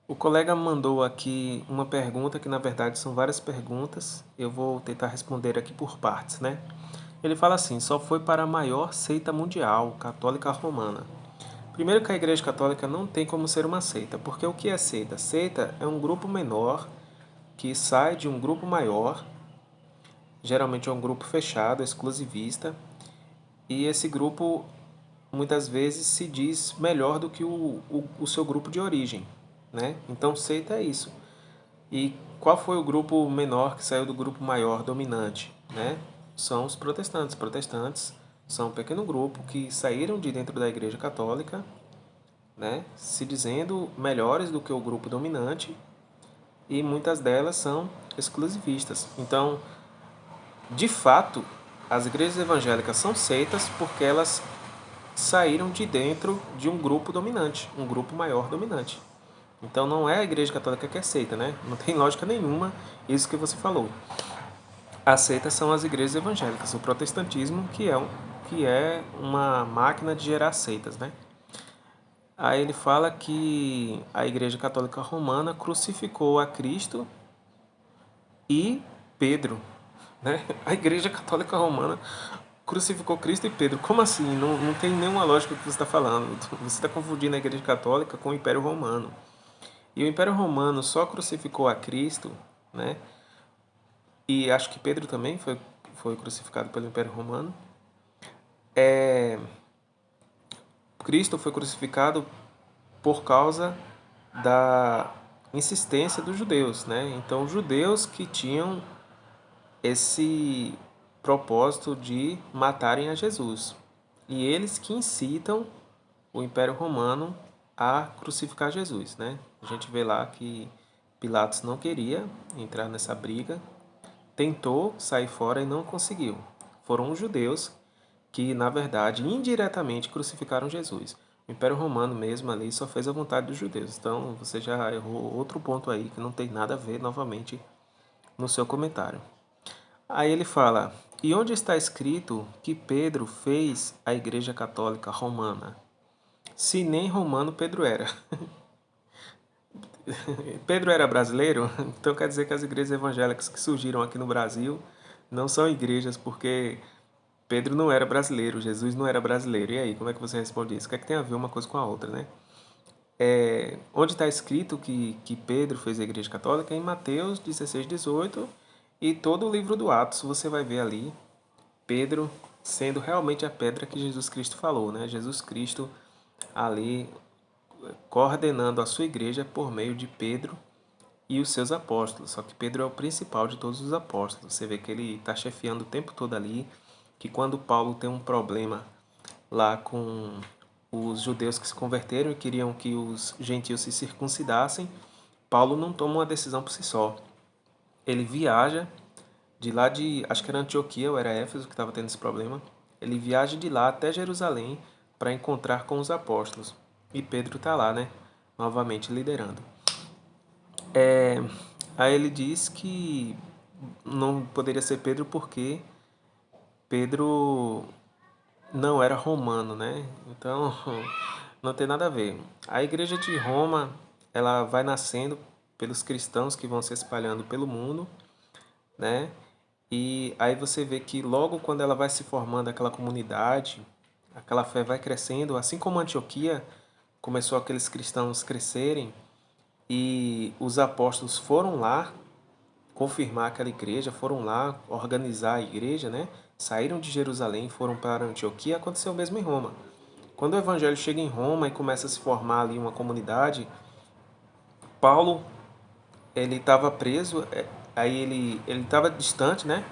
O colega mandou aqui uma pergunta, que na verdade são várias perguntas. Eu vou tentar responder aqui por partes, né? Ele fala assim: só foi para a maior seita mundial, católica romana. Primeiro que a Igreja Católica não tem como ser uma seita, porque o que é seita? Seita é um grupo menor que sai de um grupo maior, geralmente é um grupo fechado, exclusivista, e esse grupo muitas vezes se diz melhor do que o seu grupo de origem, né? Então seita é isso. E qual foi o grupo menor que saiu do grupo maior dominante, né? São os protestantes. Protestantes são um pequeno grupo que saíram de dentro da Igreja Católica, né? Se dizendo melhores do que o grupo dominante, e muitas delas são exclusivistas. Então, de fato, as igrejas evangélicas são seitas porque elas saíram de dentro de um grupo dominante, um grupo maior dominante. Então não é a Igreja Católica que é seita, né? Não tem lógica nenhuma isso que você falou. As seitas são as igrejas evangélicas, o protestantismo que é uma máquina de gerar seitas, né? Aí ele fala que a Igreja Católica Romana crucificou a Cristo e Pedro, né? A Igreja Católica Romana crucificou Cristo e Pedro. Como assim? Não tem nenhuma lógica que você está falando. Você está confundindo a Igreja Católica com o Império Romano. E o Império Romano só crucificou a Cristo, né? E acho que Pedro também foi crucificado pelo Império Romano. Cristo foi crucificado por causa da insistência dos judeus, né? Então, os judeus que tinham esse propósito de matarem a Jesus. E eles que incitam o Império Romano a crucificar Jesus, né? A gente vê lá que Pilatos não queria entrar nessa briga, tentou sair fora e não conseguiu. Foram os judeus que, na verdade, indiretamente crucificaram Jesus. O Império Romano mesmo ali só fez a vontade dos judeus. Então, você já errou outro ponto aí que não tem nada a ver novamente no seu comentário. Aí ele fala: e onde está escrito que Pedro fez a Igreja Católica Romana? Se nem romano Pedro era. Pedro era brasileiro, então quer dizer que as igrejas evangélicas que surgiram aqui no Brasil não são igrejas porque Pedro não era brasileiro, Jesus não era brasileiro. E aí, como é que você responde isso? O que é que tem a ver uma coisa com a outra, né? Onde está escrito que Pedro fez a igreja católica? Em Mateus 16, 18 e todo o livro do Atos você vai ver ali Pedro sendo realmente a pedra que Jesus Cristo falou, né? Jesus Cristo ali coordenando a sua igreja por meio de Pedro e os seus apóstolos. Só que Pedro é o principal de todos os apóstolos. Você vê que ele está chefiando o tempo todo ali, que quando Paulo tem um problema lá com os judeus que se converteram e queriam que os gentios se circuncidassem, Paulo não toma uma decisão por si só. Ele viaja de lá de, acho que era Antioquia ou era Éfeso que estava tendo esse problema. Ele viaja de lá até Jerusalém para encontrar com os apóstolos. E Pedro está lá, né? Novamente liderando. Aí ele diz que não poderia ser Pedro porque Pedro não era romano, né? Então não tem nada a ver. A igreja de Roma, ela vai nascendo pelos cristãos que vão se espalhando pelo mundo, né? E aí você vê que logo quando ela vai se formando aquela comunidade, aquela fé vai crescendo, assim como Antioquia começou aqueles cristãos crescerem e os apóstolos foram lá confirmar aquela igreja, foram lá organizar a igreja, né? Saíram de Jerusalém, foram para Antioquia, aconteceu o mesmo em Roma. Quando o evangelho chega em Roma e começa a se formar ali uma comunidade, Paulo, ele estava preso, aí ele estava distante, né?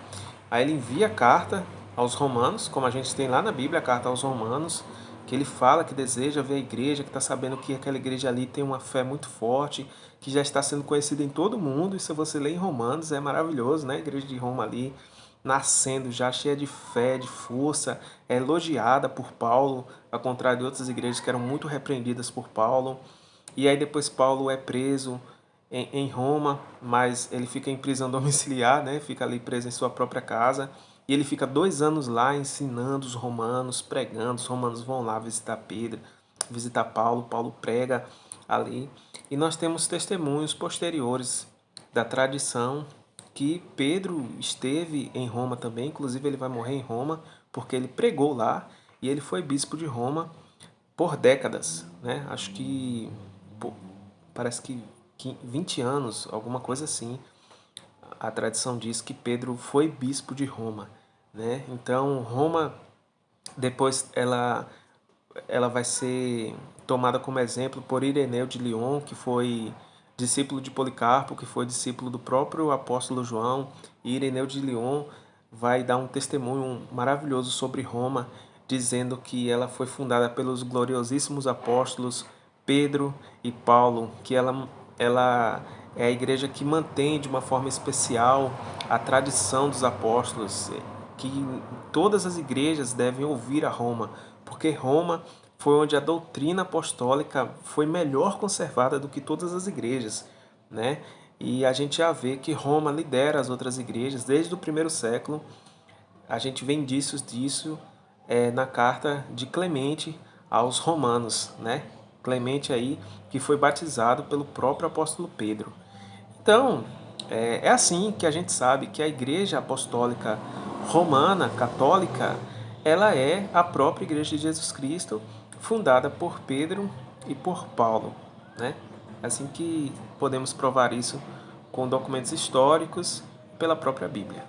Aí ele envia a carta aos romanos, como a gente tem lá na Bíblia, a carta aos romanos, que ele fala que deseja ver a igreja, que está sabendo que aquela igreja ali tem uma fé muito forte, que já está sendo conhecida em todo mundo. E se você ler em Romanos, é maravilhoso, né? A igreja de Roma ali, nascendo já cheia de fé, de força, é elogiada por Paulo, ao contrário de outras igrejas que eram muito repreendidas por Paulo. E aí depois Paulo é preso em Roma, mas ele fica em prisão domiciliar, né? Fica ali preso em sua própria casa. E ele fica 2 anos lá ensinando os romanos, pregando. Os romanos vão lá visitar Pedro, visitar Paulo. Paulo prega ali. E nós temos testemunhos posteriores da tradição que Pedro esteve em Roma também, inclusive ele vai morrer em Roma, porque ele pregou lá e ele foi bispo de Roma por décadas, né? Acho que parece que 20 anos, alguma coisa assim. A tradição diz que Pedro foi bispo de Roma, né? Então Roma depois ela vai ser tomada como exemplo por Ireneu de Lyon, que foi discípulo de Policarpo, que foi discípulo do próprio apóstolo João. E Ireneu de Lyon vai dar um testemunho maravilhoso sobre Roma, dizendo que ela foi fundada pelos gloriosíssimos apóstolos Pedro e Paulo, que ela é a igreja que mantém de uma forma especial a tradição dos apóstolos, que todas as igrejas devem ouvir a Roma, porque Roma foi onde a doutrina apostólica foi melhor conservada do que todas as igrejas, né? E a gente já vê que Roma lidera as outras igrejas desde o primeiro século. A gente vê indícios disso na carta de Clemente aos Romanos, né? Clemente aí que foi batizado pelo próprio apóstolo Pedro. Então, é assim que a gente sabe que a Igreja Apostólica Romana, Católica, ela é a própria Igreja de Jesus Cristo, fundada por Pedro e por Paulo, né? Assim que podemos provar isso com documentos históricos pela própria Bíblia.